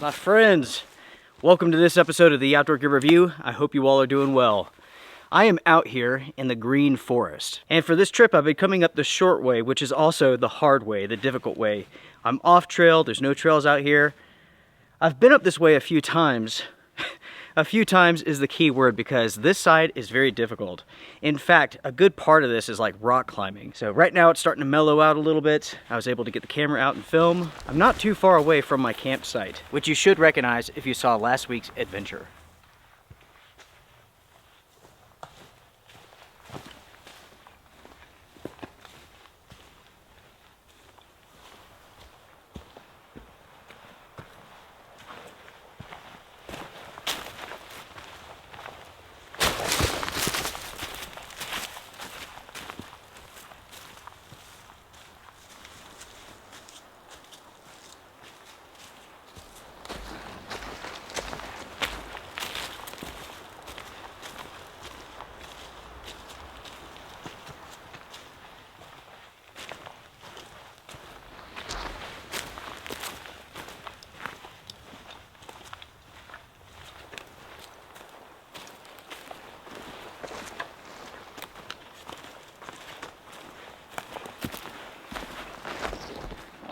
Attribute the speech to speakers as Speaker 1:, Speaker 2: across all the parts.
Speaker 1: My friends, welcome to this episode of the Outdoor Gear Review. I hope you all are doing well. I am out here in the green forest, and for this trip I've been coming up the short way, which is also the hard way, the difficult way. I'm off trail, there's no trails out here. I've been up this way a few times. A few times is the key word because this side is very difficult. In fact, a good part of this is like rock climbing. So right now it's starting to mellow out a little bit. I was able to get the camera out and film. I'm not too far away from my campsite, which you should recognize if you saw last week's adventure.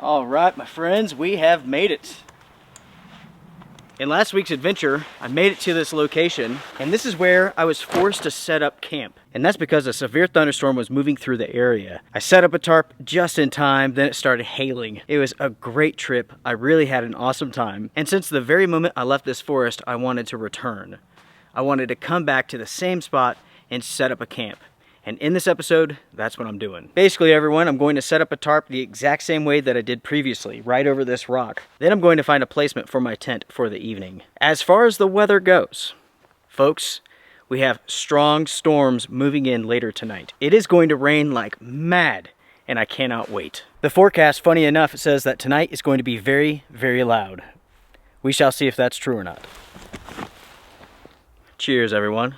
Speaker 1: All right, my friends, we have made it. In last week's adventure, I made it to this location, and this is where I was forced to set up camp. And that's because a severe thunderstorm was moving through the area. I set up a tarp just in time, then it started hailing. It was a great trip. I really had an awesome time. And since the very moment I left this forest, I wanted to return. I wanted to come back to the same spot and set up a camp. And in this episode, that's what I'm doing. Basically, everyone, I'm going to set up a tarp the exact same way that I did previously, right over this rock. Then I'm going to find a placement for my tent for the evening. As far as the weather goes, folks, we have strong storms moving in later tonight. It is going to rain like mad, and I cannot wait. The forecast, funny enough, says that tonight is going to be very, very loud. We shall see if that's true or not. Cheers, everyone.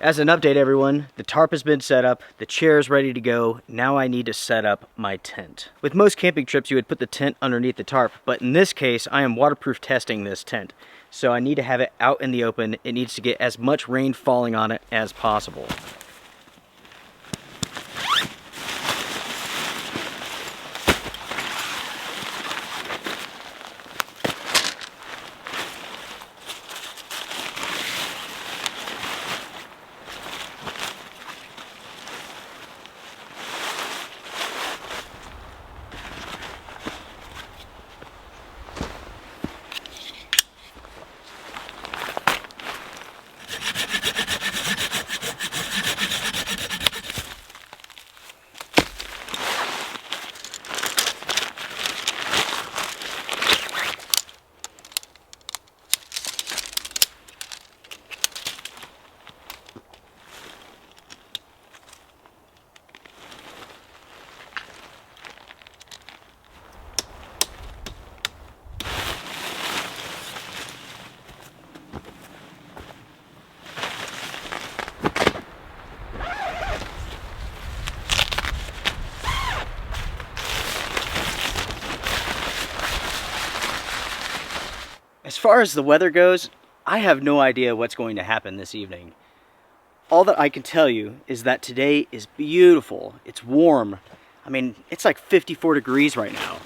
Speaker 1: As an update, everyone, the tarp has been set up, the chair is ready to go. Now I need to set up my tent. With most camping trips, you would put the tent underneath the tarp, but in this case, I am waterproof testing this tent. So I need to have it out in the open. It needs to get as much rain falling on it as possible. far as the weather goes, I have no idea what's going to happen this evening. All that I can tell you is that today is beautiful. It's warm. I mean, it's like 54 degrees right now.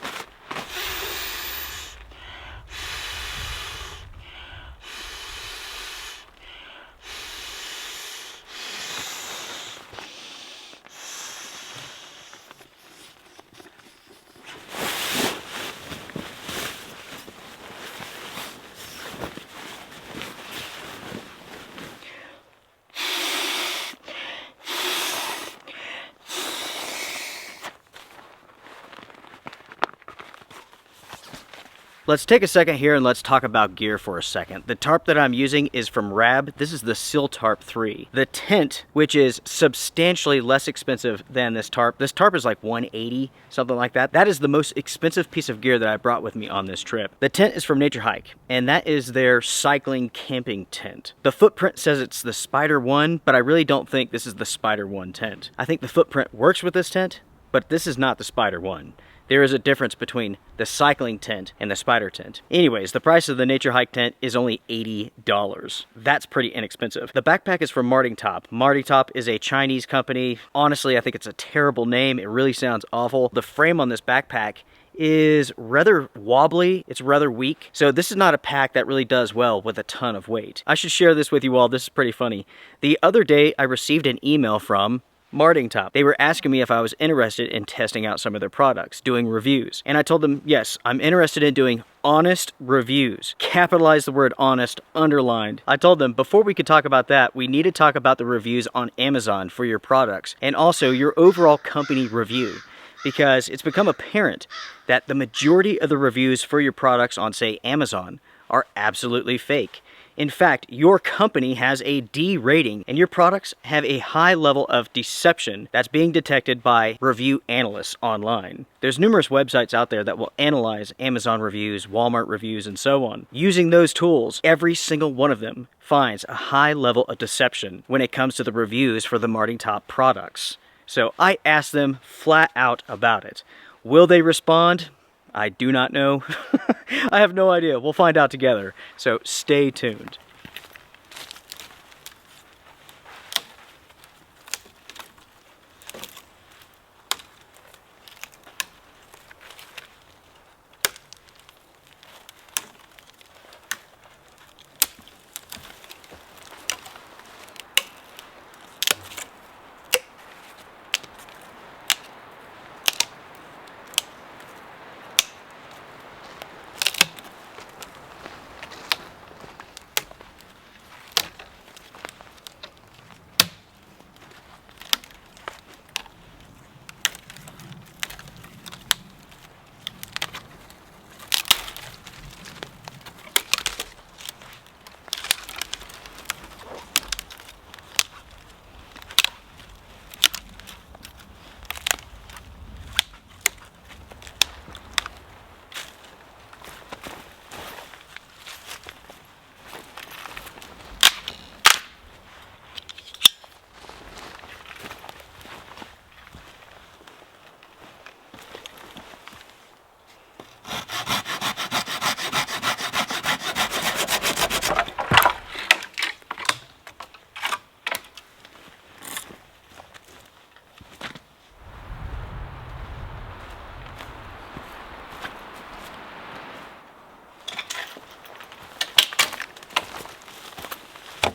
Speaker 1: Let's take a second here and let's talk about gear for a second. The tarp that I'm using is from Rab. This is the Seal Tarp 3. The tent, which is substantially less expensive than this tarp is like $180, something like that. That is the most expensive piece of gear that I brought with me on this trip. The tent is from Nature Hike, and that is their cycling camping tent. The footprint says it's the Spider 1, but I really don't think this is the Spider 1 tent. I think the footprint works with this tent, but this is not the Spider 1. There is a difference between the cycling tent and the Spider tent. Anyways, the price of the Nature Hike tent is only $80. That's pretty inexpensive. The backpack is from Marting Top. Marting Top is a Chinese company. Honestly, I think it's a terrible name. It really sounds awful. The frame on this backpack is rather wobbly. It's rather weak. So this is not a pack that really does well with a ton of weight. I should share this with you all. This is pretty funny. The other day, I received an email from Marting Top. They were asking me if I was interested in testing out some of their products, doing reviews. And I told them, yes, I'm interested in doing honest reviews. Capitalize the word honest, underlined. I told them before we could talk about that, we need to talk about the reviews on Amazon for your products and also your overall company review. Because it's become apparent that the majority of the reviews for your products on, say, Amazon are absolutely fake. In fact, your company has a D rating and your products have a high level of deception that's being detected by review analysts online. There's numerous websites out there that will analyze Amazon reviews, Walmart reviews, and so on. Using those tools, every single one of them finds a high level of deception when it comes to the reviews for the Marting Top products. So I asked them flat out about it. Will they respond? I do not know. I have no idea. We'll find out together. So stay tuned.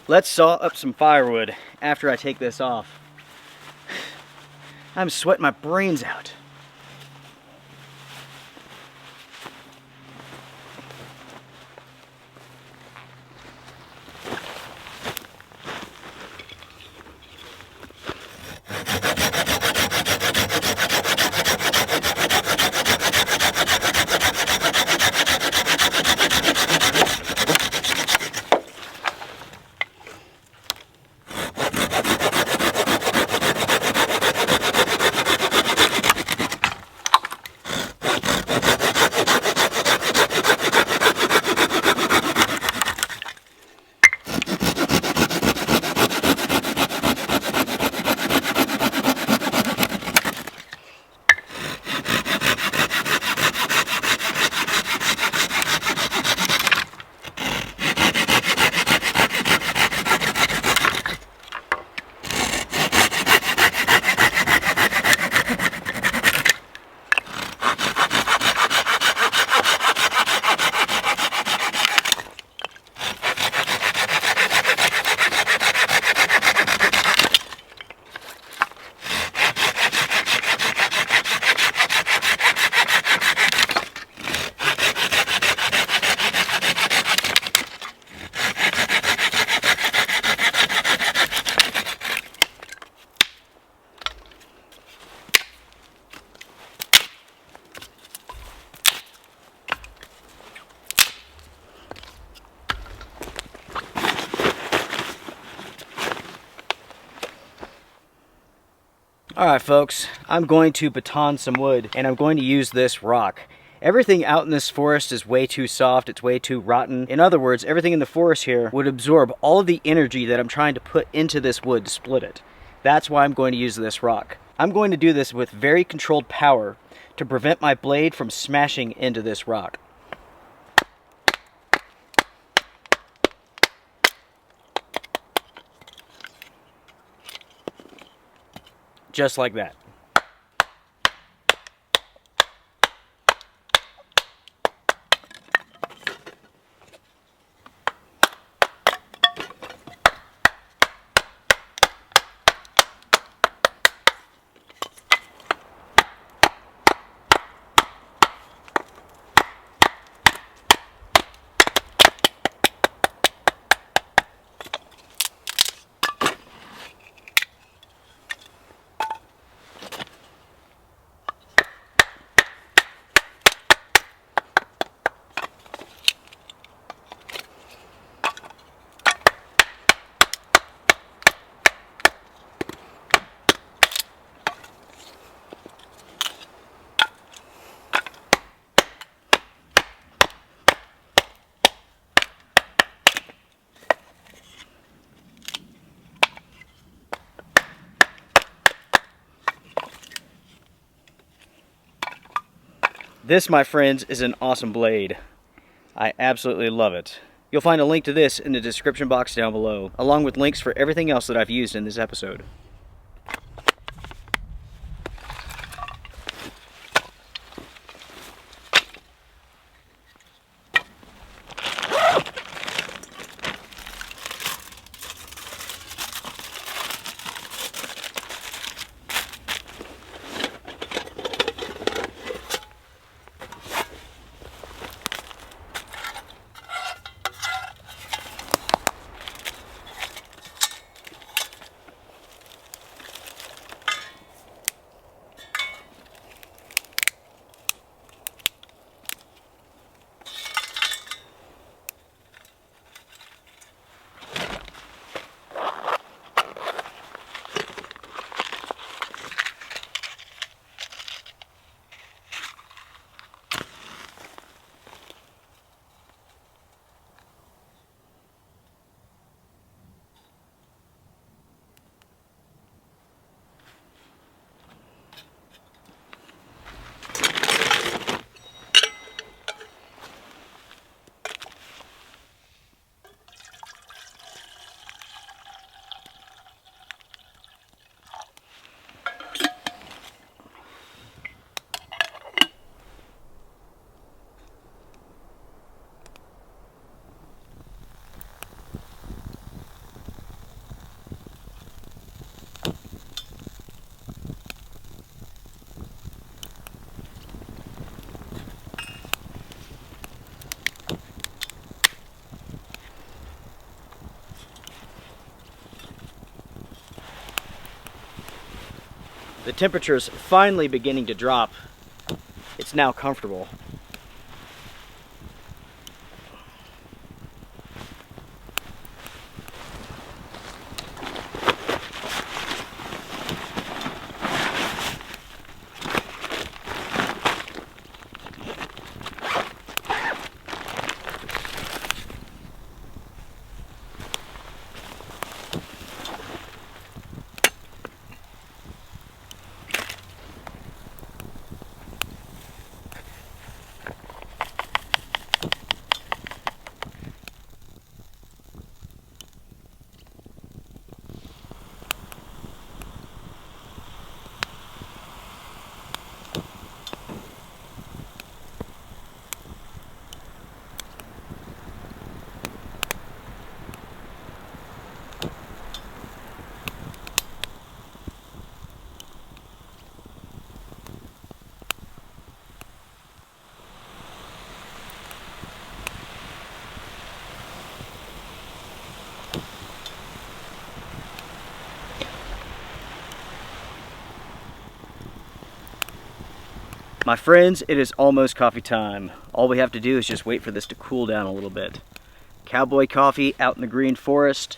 Speaker 1: Let's saw up some firewood after I take this off. I'm sweating my brains out. Alright folks, I'm going to baton some wood and I'm going to use this rock. Everything out in this forest is way too soft, it's way too rotten. In other words, everything in the forest here would absorb all of the energy that I'm trying to put into this wood to split it. That's why I'm going to use this rock. I'm going to do this with very controlled power to prevent my blade from smashing into this rock. Just like that. This, my friends, is an awesome blade. I absolutely love it. You'll find a link to this in the description box down below, along with links for everything else that I've used in this episode. The temperature is finally beginning to drop. It's now comfortable. My friends, it is almost coffee time. All we have to do is just wait for this to cool down a little bit. Cowboy coffee out in the green forest.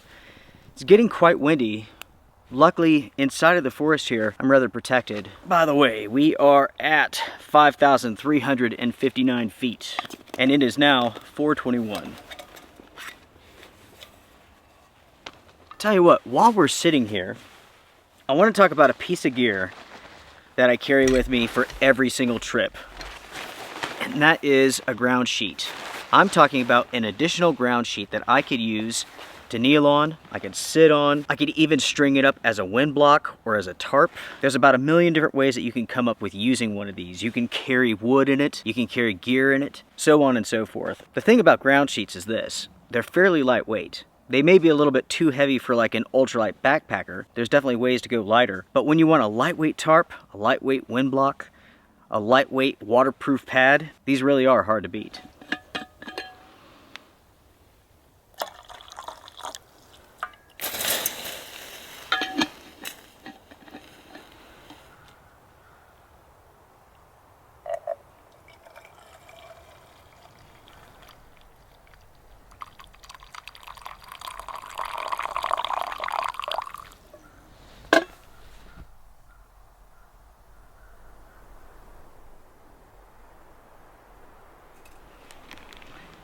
Speaker 1: It's getting quite windy. luckily inside of the forest here, I'm rather protected. By the way, we are at 5,359 feet, and it is now 4:21. Tell you what, while we're sitting here, I want to talk about a piece of gear that I carry with me for every single trip, and that is a ground sheet. I'm talking about an additional ground sheet that I could use to kneel on, I could sit on, I could even string it up as a wind block or as a tarp. There's about a million different ways that you can come up with using one of these. You can carry wood in it, you can carry gear in it, so on and so forth. The thing about ground sheets is this, they're fairly lightweight. They may be a little bit too heavy for like an ultralight backpacker. There's definitely ways to go lighter. But when you want a lightweight tarp, a lightweight wind block, a lightweight waterproof pad, these really are hard to beat.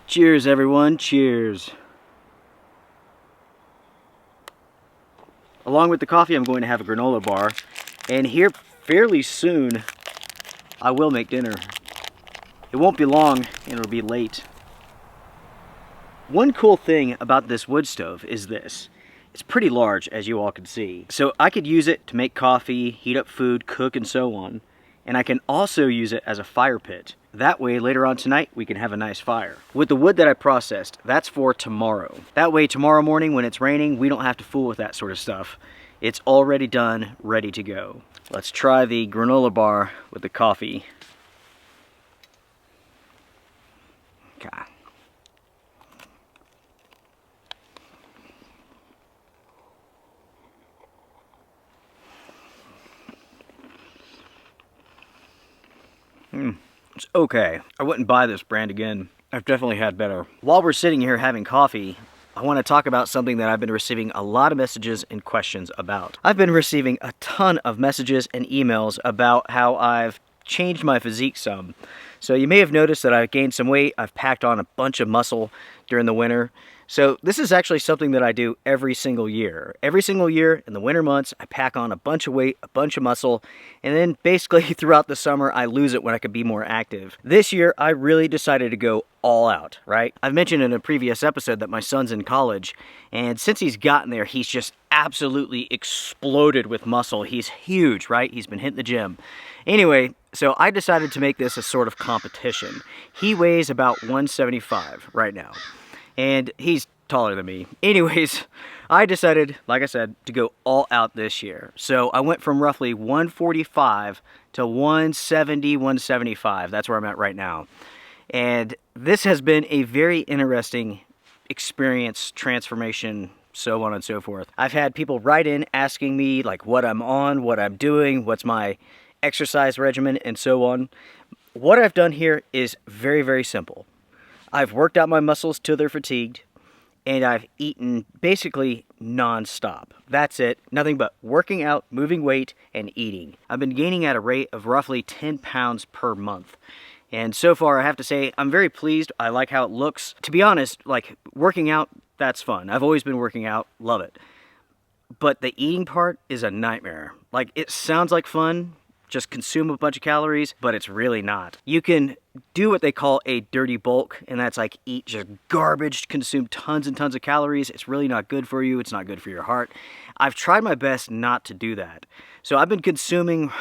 Speaker 1: Cheers, everyone. Cheers. Along with the coffee, I'm going to have a granola bar. And here, fairly soon, I will make dinner. It won't be long, and it'll be late. One cool thing about this wood stove is this. It's pretty large, as you all can see. So I could use it to make coffee, heat up food, cook, and so on. And I can also use it as a fire pit. That way, later on tonight, we can have a nice fire. With the wood that I processed, that's for tomorrow. That way, tomorrow morning when it's raining, we don't have to fool with that sort of stuff. It's already done, ready to go. Let's try the granola bar with the coffee. Okay. It's okay. I wouldn't buy this brand again. I've definitely had better. While we're sitting here having coffee, I want to talk about something that I've been receiving a lot of messages and questions about. I've been receiving a ton of messages and emails about how I've changed my physique some. So you may have noticed that I've gained some weight. I've packed on a bunch of muscle during the winter. So this is actually something that I do every single year. Every single year in the winter months, I pack on a bunch of weight, a bunch of muscle, and then basically throughout the summer, I lose it when I could be more active. This year, I really decided to go all out, right? I've mentioned in a previous episode that my son's in college, and since he's gotten there, he's just absolutely exploded with muscle. He's huge, right? He's been hitting the gym. Anyway, so I decided to make this a sort of competition. He weighs about 175 right now. And he's taller than me. Anyways, I decided, like I said, to go all out this year. So I went from roughly 145 to 170, 175. That's where I'm at right now. And this has been a very interesting experience, transformation, so on and so forth. I've had people write in asking me like what I'm on, what I'm doing, what's my exercise regimen, and so on. What I've done here is very, very simple. I've worked out my muscles till they're fatigued, and I've eaten basically non-stop. That's it. Nothing but working out, moving weight, and eating. I've been gaining at a rate of roughly 10 pounds per month. And so far, I have to say, I'm very pleased. I like how it looks. To be honest, like, working out, that's fun. I've always been working out. Love it. But the eating part is a nightmare. Like, it sounds like fun. Just consume a bunch of calories, but it's really not. You can do what they call a dirty bulk, and that's like eat just garbage, consume tons and tons of calories. It's really not good for you. It's not good for your heart. I've tried my best not to do that. So I've been consuming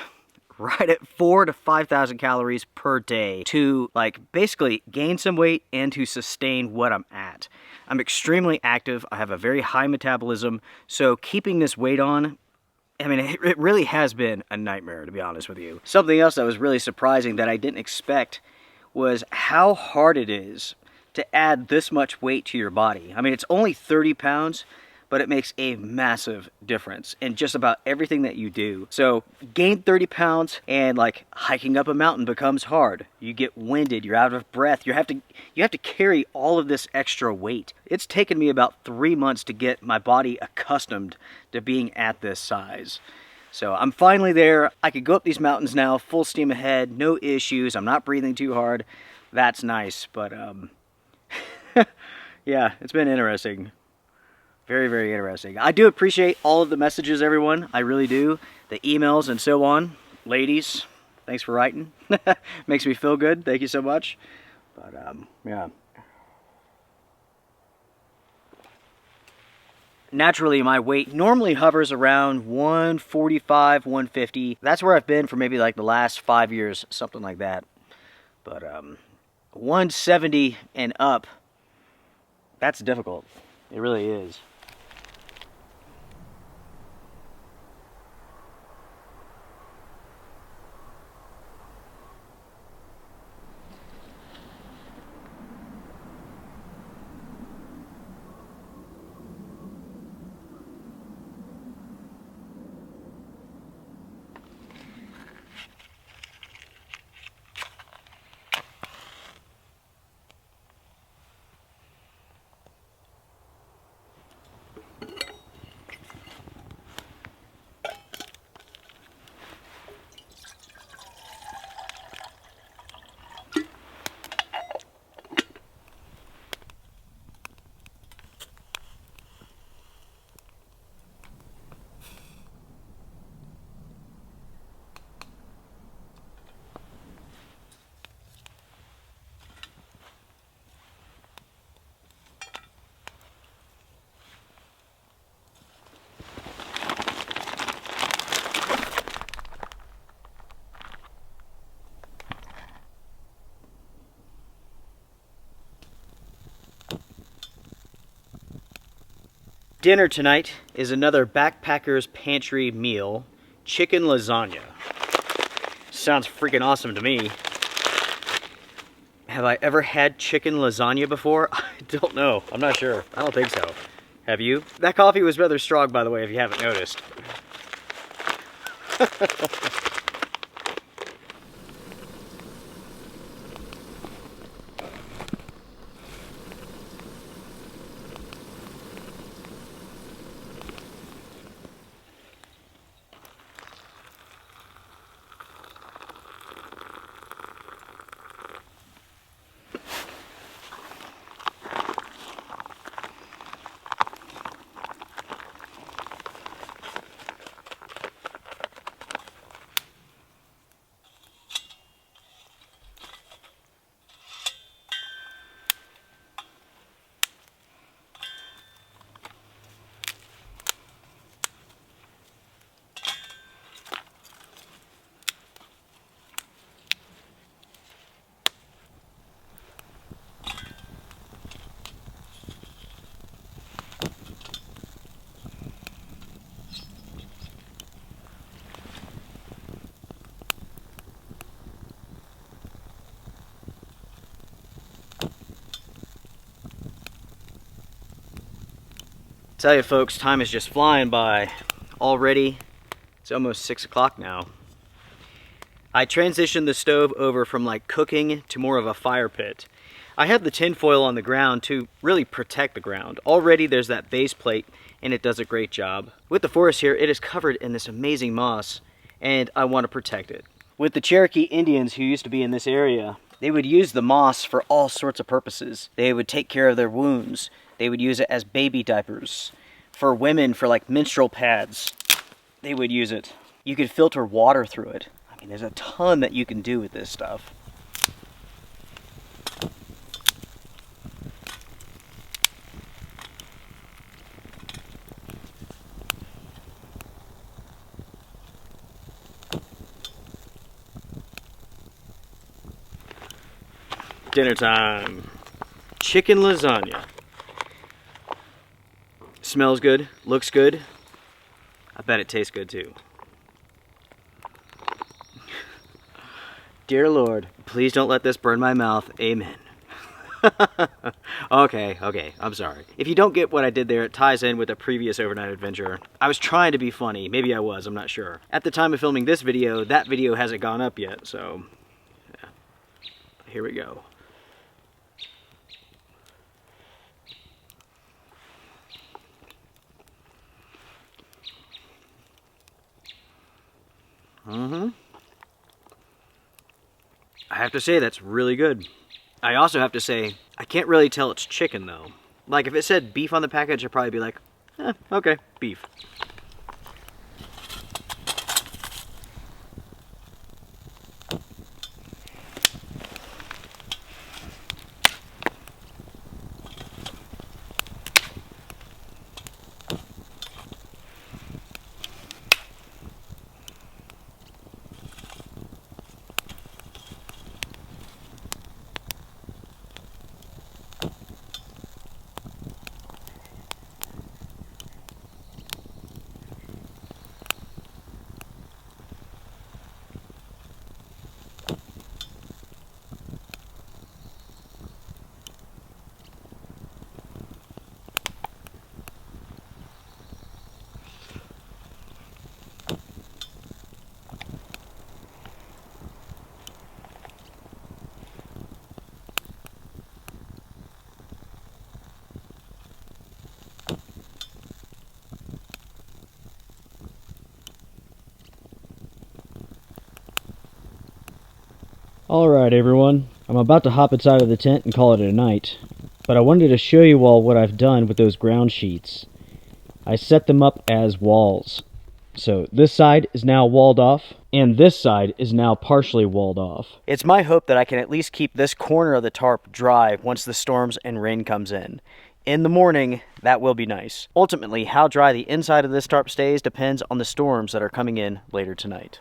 Speaker 1: right at 4,000 to 5,000 calories per day to like basically gain some weight and to sustain what I'm at. I'm extremely active. I have a very high metabolism. So keeping this weight on, I mean, it really has been a nightmare, to be honest with you. Something else that was really surprising that I didn't expect was how hard it is to add this much weight to your body. I mean, it's only 30 pounds, but it makes a massive difference in just about everything that you do. So gain 30 pounds and like hiking up a mountain becomes hard. You get winded, you're out of breath, you have to carry all of this extra weight. It's taken me about 3 months to get my body accustomed to being at this size. So I'm finally there. I could go up these mountains now, full steam ahead, no issues. I'm not breathing too hard. That's nice, but yeah, it's been interesting. Very, very interesting. I do appreciate all of the messages, everyone. I really do. The emails and so on. Ladies, thanks for writing. Makes me feel good. Thank you so much. But yeah. Naturally, my weight normally hovers around 145, 150. That's where I've been for maybe like the last 5 years, something like that. But 170 and up, that's difficult. It really is. Dinner tonight is another Backpacker's Pantry meal, chicken lasagna. Sounds freaking awesome to me. Have I ever had chicken lasagna before? I don't know. I'm not sure. I don't think so. Have you? That coffee was rather strong, by the way, if you haven't noticed. Tell you folks, time is just flying by. Already, it's almost 6 o'clock now. I transitioned the stove over from like cooking to more of a fire pit. I have the tin foil on the ground to really protect the ground. Already there's that base plate and it does a great job. With the forest here, it is covered in this amazing moss and I want to protect it. With the Cherokee Indians who used to be in this area, they would use the moss for all sorts of purposes. They would take care of their wounds. They would use it as baby diapers. For women, for like menstrual pads, they would use it. You could filter water through it. I mean, there's a ton that you can do with this stuff. Dinner time. Chicken lasagna. Smells good, looks good. I bet it tastes good too. Dear Lord, please don't let this burn my mouth. Amen. Okay, I'm sorry. If you don't get what I did there, it ties in with a previous overnight adventure. I was trying to be funny. Maybe I was, I'm not sure. At the time of filming this video, that video hasn't gone up yet, so yeah. Here we go. I have to say that's really good. I also have to say, I can't really tell it's chicken though. Like if it said beef on the package, I'd probably be like, okay, beef. Alright everyone, I'm about to hop inside of the tent and call it a night, but I wanted to show you all what I've done with those ground sheets. I set them up as walls. So this side is now walled off, and this side is now partially walled off. It's my hope that I can at least keep this corner of the tarp dry once the storms and rain comes in. In the morning, that will be nice. Ultimately, how dry the inside of this tarp stays depends on the storms that are coming in later tonight.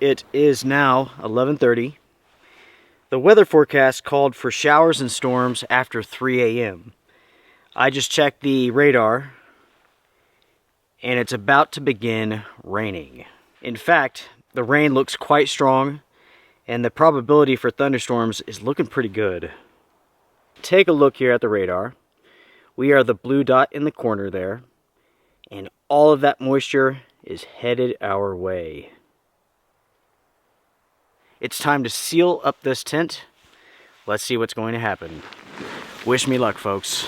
Speaker 1: It is now 11:30. The weather forecast called for showers and storms after 3 a.m. I just checked the radar, and it's about to begin raining. In fact, the rain looks quite strong, and the probability for thunderstorms is looking pretty good. Take a look here at the radar. We are the blue dot in the corner there, and all of that moisture is headed our way. It's time to seal up this tent. Let's see what's going to happen. Wish me luck, folks.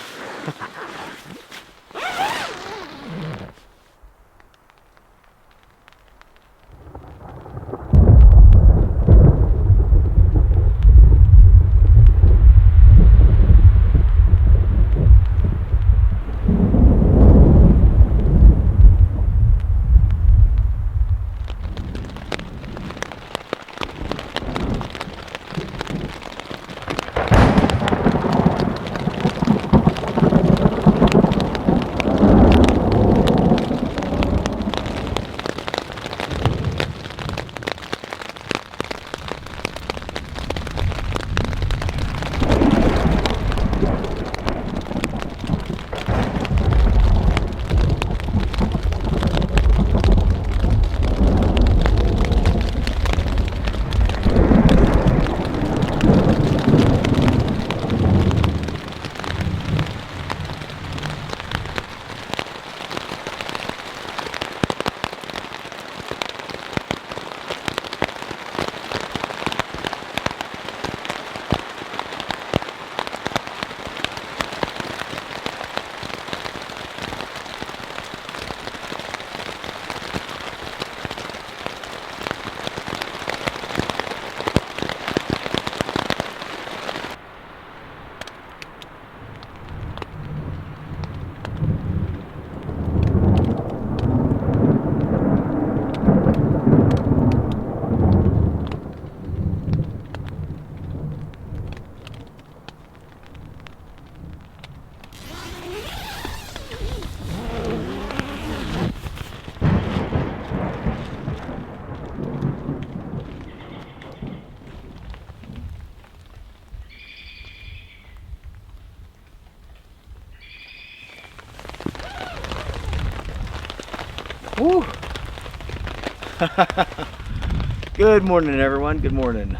Speaker 1: Good morning, everyone. Good morning.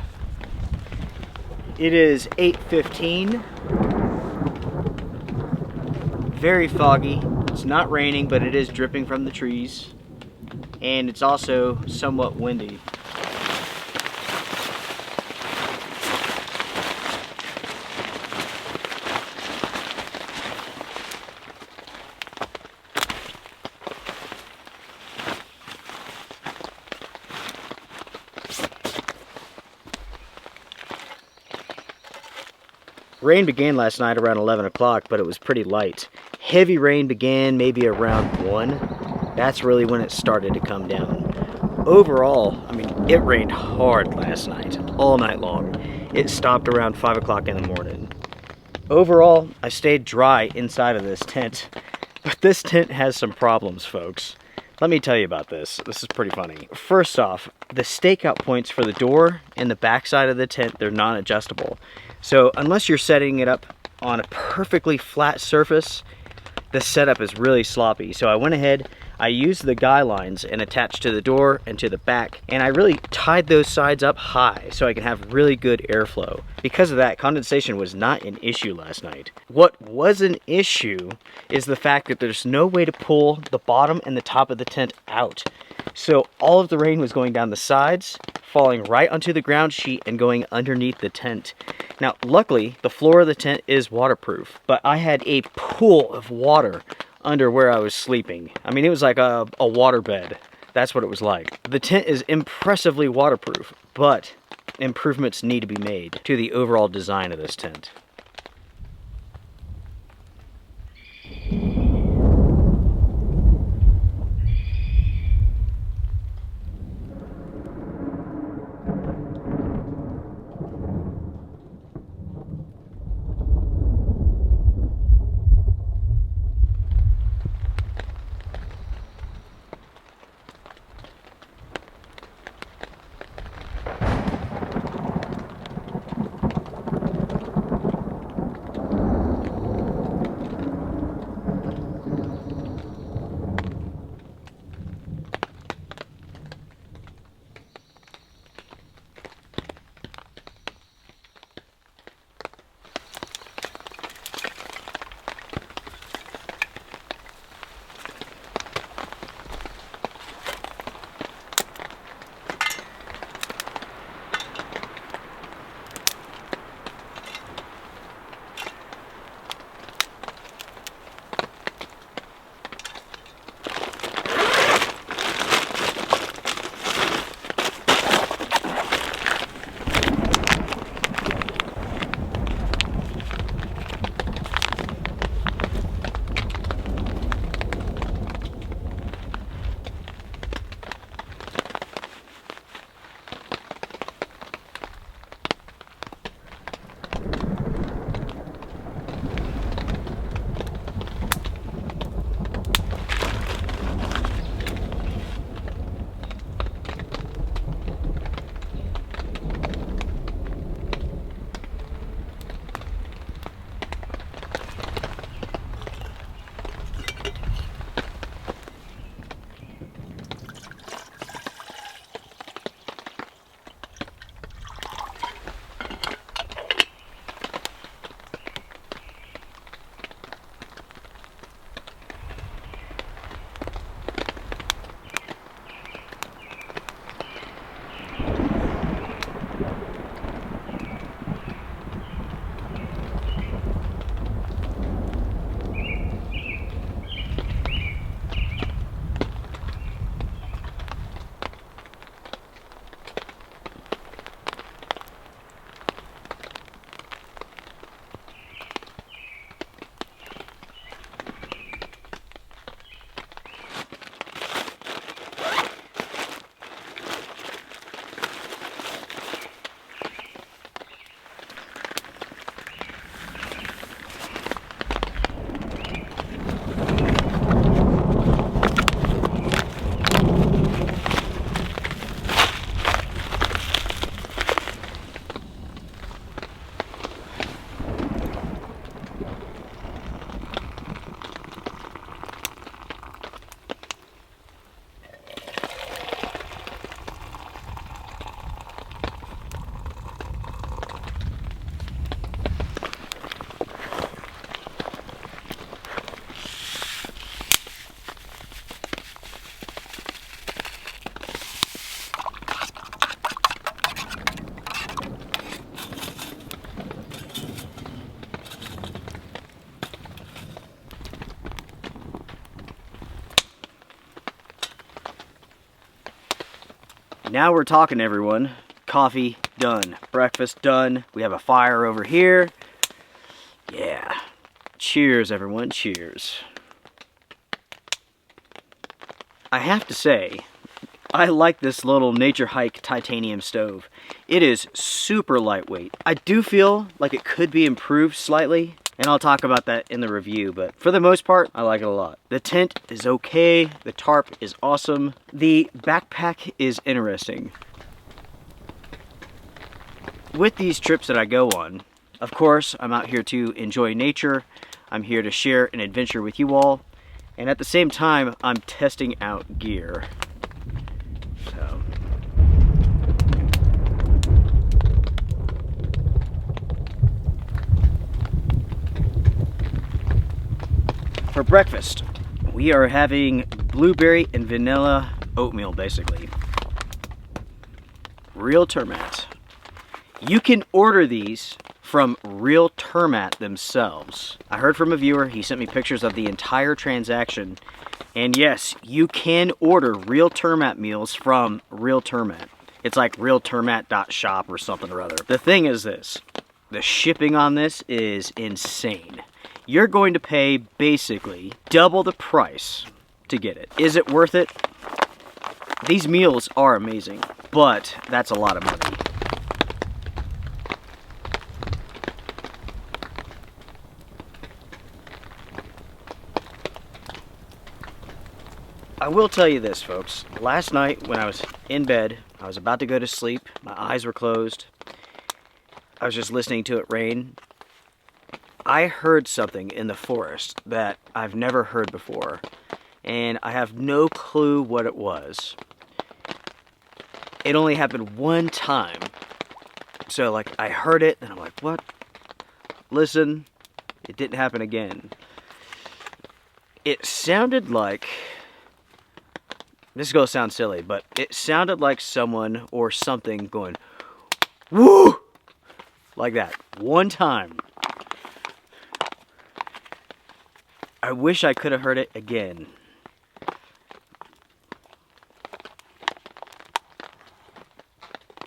Speaker 1: It is 8:15. Very foggy. It's not raining, but it is dripping from the trees. And it's also somewhat windy. Rain began last night around 11 o'clock, but it was pretty light. Heavy rain began maybe around 1. That's really when it started to come down. Overall, I mean, it rained hard last night, all night long. It stopped around 5 o'clock in the morning. Overall, I stayed dry inside of this tent, but this tent has some problems, folks. Let me tell you about this. This is pretty funny. First off, the stakeout points for the door and the back side of the tent, they're non-adjustable. So unless you're setting it up on a perfectly flat surface, the setup is really sloppy. So I went ahead, I used the guy lines and attached to the door and to the back, and I really tied those sides up high so I can have really good airflow. Because of that, condensation was not an issue last night. What was an issue is the fact that there's no way to pull the bottom and the top of the tent out. So all of the rain was going down the sides, falling right onto the ground sheet and going underneath the tent. Now, luckily, the floor of the tent is waterproof, but I had a pool of water under where I was sleeping. I mean, it was like a water bed. That's what it was like. The tent is impressively waterproof, but improvements need to be made to the overall design of this tent. Now we're talking, everyone. Coffee done. Breakfast done. We have a fire over here. Yeah. Cheers, everyone. Cheers. I have to say, I like this little Nature Hike titanium stove. It is super lightweight. I do feel like it could be improved slightly, and I'll talk about that in the review, but for the most part, I like it a lot. The tent is okay. The tarp is awesome. The backpack is interesting. With these trips that I go on, of course, I'm out here to enjoy nature. I'm here to share an adventure with you all. And at the same time, I'm testing out gear. So. For breakfast, we are having blueberry and vanilla oatmeal, basically. Real Termat. You can order these from Real Termat themselves. I heard from a viewer, he sent me pictures of the entire transaction, and yes, you can order Real Termat meals from Real Termat. It's like realtermat.shop or something or other. The thing is this, the shipping on this is insane. You're going to pay basically double the price to get it. Is it worth it? These meals are amazing, but that's a lot of money. I will tell you this, folks. Last night when I was in bed, I was about to go to sleep, my eyes were closed, I was just listening to it rain. I heard something in the forest that I've never heard before, and I have no clue what it was. It only happened one time, so like I heard it, and I'm like, what? Listen, it didn't happen again. It sounded like, this is gonna sound silly, but it sounded like someone or something going, woo! Like that, one time. I wish I could have heard it again.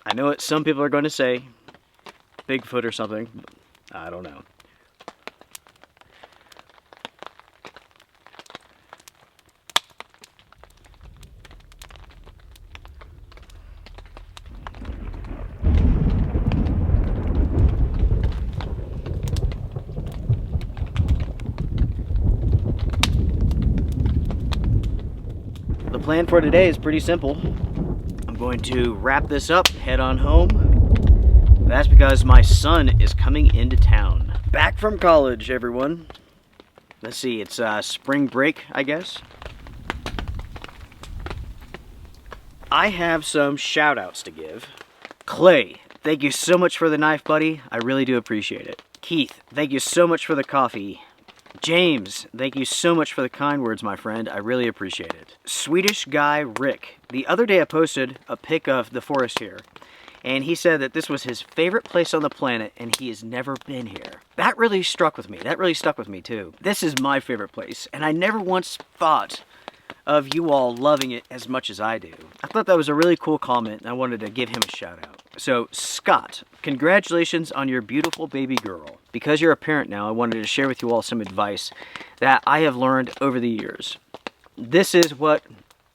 Speaker 1: I know what some people are going to say, Bigfoot or something, I don't know. The plan for today is pretty simple. I'm going to wrap this up, head on home. That's because my son is coming into town. Back from college, everyone. Let's see, it's spring break, I guess. I have some shout outs to give. Clay, thank you so much for the knife, buddy. I really do appreciate it. Keith, thank you so much for the coffee. James, thank you so much for the kind words, my friend. I really appreciate it. Swedish guy Rick. The other day I posted a pic of the forest here, and he said that this was his favorite place on the planet and he has never been here. That really struck with me. That really stuck with me too. This is my favorite place, and I never once thought of you all loving it as much as I do. I thought that was a really cool comment, and I wanted to give him a shout out. So, Scott, congratulations on your beautiful baby girl. Because you're a parent now, I wanted to share with you all some advice that I have learned over the years. This is what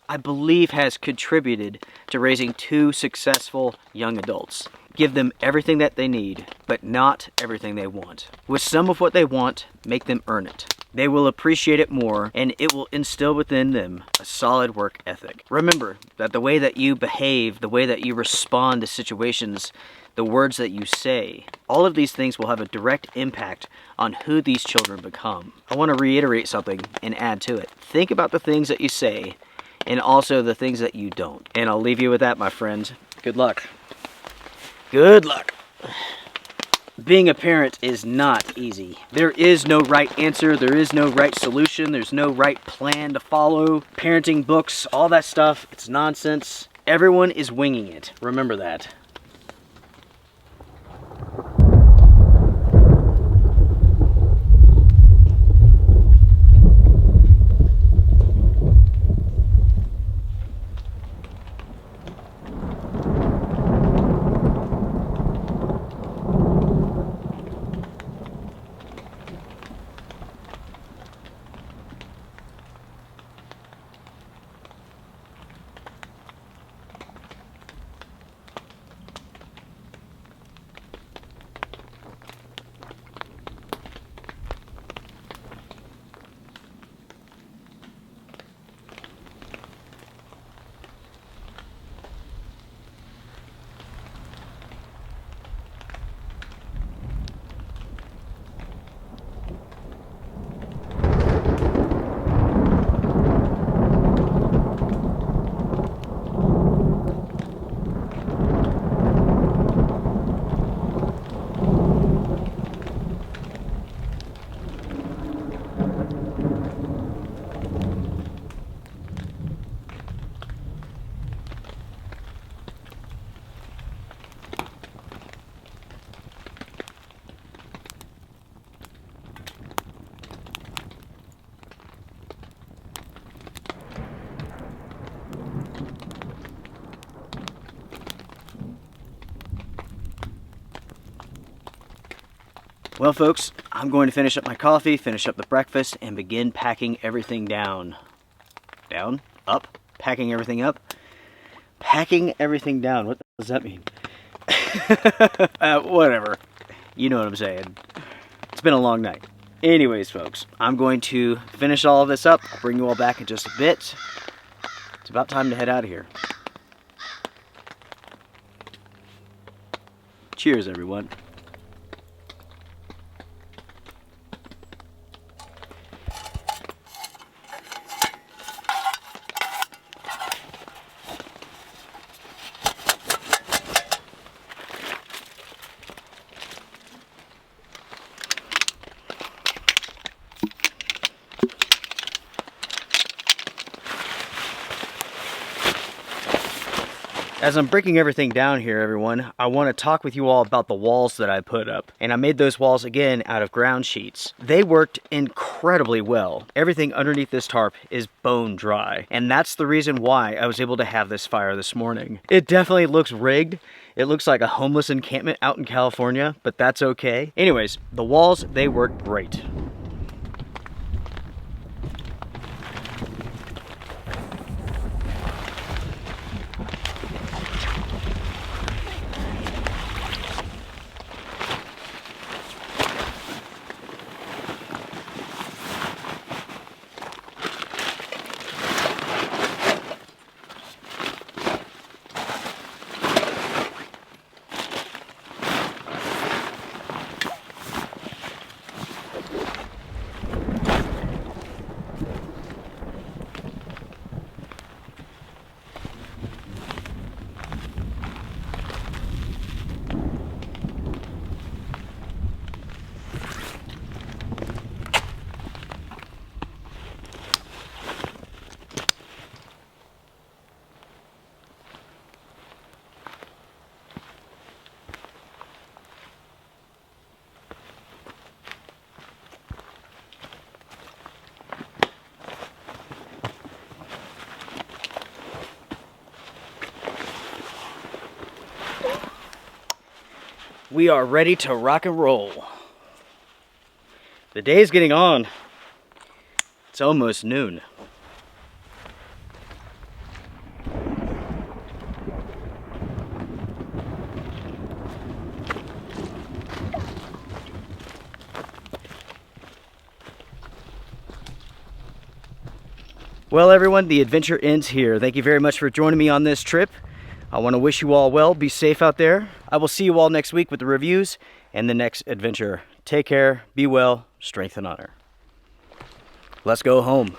Speaker 1: I believe has contributed to raising two successful young adults. Give them everything that they need, but not everything they want. With some of what they want, make them earn it. They will appreciate it more, and it will instill within them a solid work ethic. Remember that the way that you behave, the way that you respond to situations, the words that you say, all of these things will have a direct impact on who these children become. I want to reiterate something and add to it. Think about the things that you say, and also the things that you don't. And I'll leave you with that, my friends. Good luck. Good luck. Being a parent is not easy. There is no right answer. There is no right solution. There's no right plan to follow. Parenting books, all that stuff, it's nonsense. Everyone is winging it. Remember that. Well, folks, I'm going to finish up my coffee, finish up the breakfast, and begin packing everything down. Down? Up? Packing everything up? Packing everything down. What the hell does that mean? Whatever. You know what I'm saying. It's been a long night. Anyways, folks, I'm going to finish all of this up. I'll bring you all back in just a bit. It's about time to head out of here. Cheers, everyone. As I'm breaking everything down here, everyone, I want to talk with you all about the walls that I put up. And I made those walls again out of ground sheets. They worked incredibly well. Everything underneath this tarp is bone dry. And that's the reason why I was able to have this fire this morning. It definitely looks rigged. It looks like a homeless encampment out in California, but that's okay. Anyways, the walls, they worked great. We are ready to rock and roll. The day's getting on. It's almost noon. Well, everyone, the adventure ends here. Thank you very much for joining me on this trip. I want to wish you all well. Be safe out there. I will see you all next week with the reviews and the next adventure. Take care, be well, strength and honor. Let's go home.